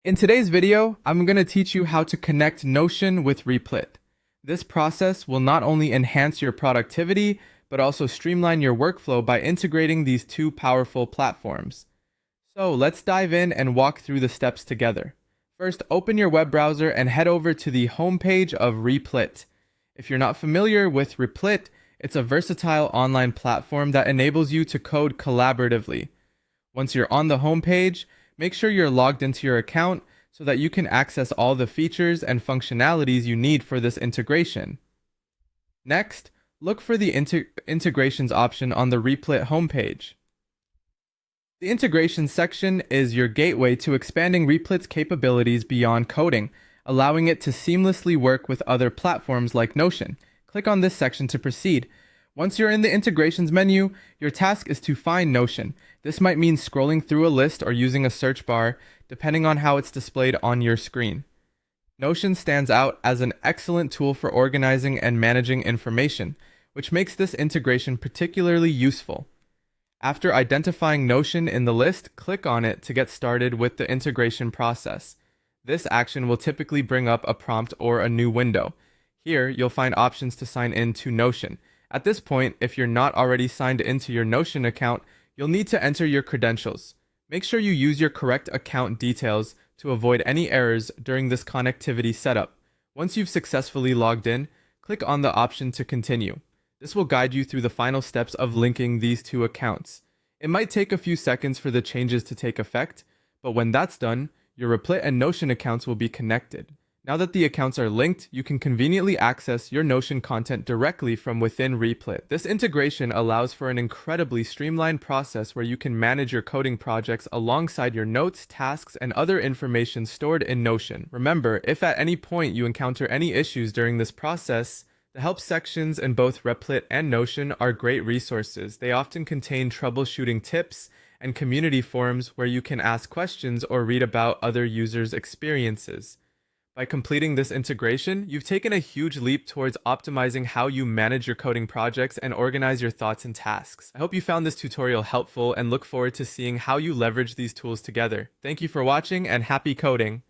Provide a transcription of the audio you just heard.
In today's video, I'm going to teach you how to connect Notion with Replit. This process will not only enhance your productivity, but also streamline your workflow by integrating these two powerful platforms. So let's dive in and walk through the steps together. First, open your web browser and head over to the homepage of Replit. If you're not familiar with Replit, it's a versatile online platform that enables you to code collaboratively. Once you're on the homepage, make sure you're logged into your account so that you can access all the features and functionalities you need for this integration. Next, look for the integrations option on the Replit homepage. The integrations section is your gateway to expanding Replit's capabilities beyond coding, allowing it to seamlessly work with other platforms like Notion. Click on this section to proceed. Once you're in the integrations menu, your task is to find Notion. This might mean scrolling through a list or using a search bar, depending on how it's displayed on your screen. Notion stands out as an excellent tool for organizing and managing information, which makes this integration particularly useful. After identifying Notion in the list, click on it to get started with the integration process. This action will typically bring up a prompt or a new window. Here, you'll find options to sign in to Notion. At this point, if you're not already signed into your Notion account, you'll need to enter your credentials. Make sure you use your correct account details to avoid any errors during this connectivity setup. Once you've successfully logged in, click on the option to continue. This will guide you through the final steps of linking these two accounts. It might take a few seconds for the changes to take effect, but when that's done, your Replit and Notion accounts will be connected. Now that the accounts are linked, you can conveniently access your Notion content directly from within Replit. This integration allows for an incredibly streamlined process where you can manage your coding projects alongside your notes, tasks, and other information stored in Notion. Remember, if at any point you encounter any issues during this process, the help sections in both Replit and Notion are great resources. They often contain troubleshooting tips and community forums where you can ask questions or read about other users' experiences. By completing this integration, you've taken a huge leap towards optimizing how you manage your coding projects and organize your thoughts and tasks. I hope you found this tutorial helpful and look forward to seeing how you leverage these tools together. Thank you for watching and happy coding!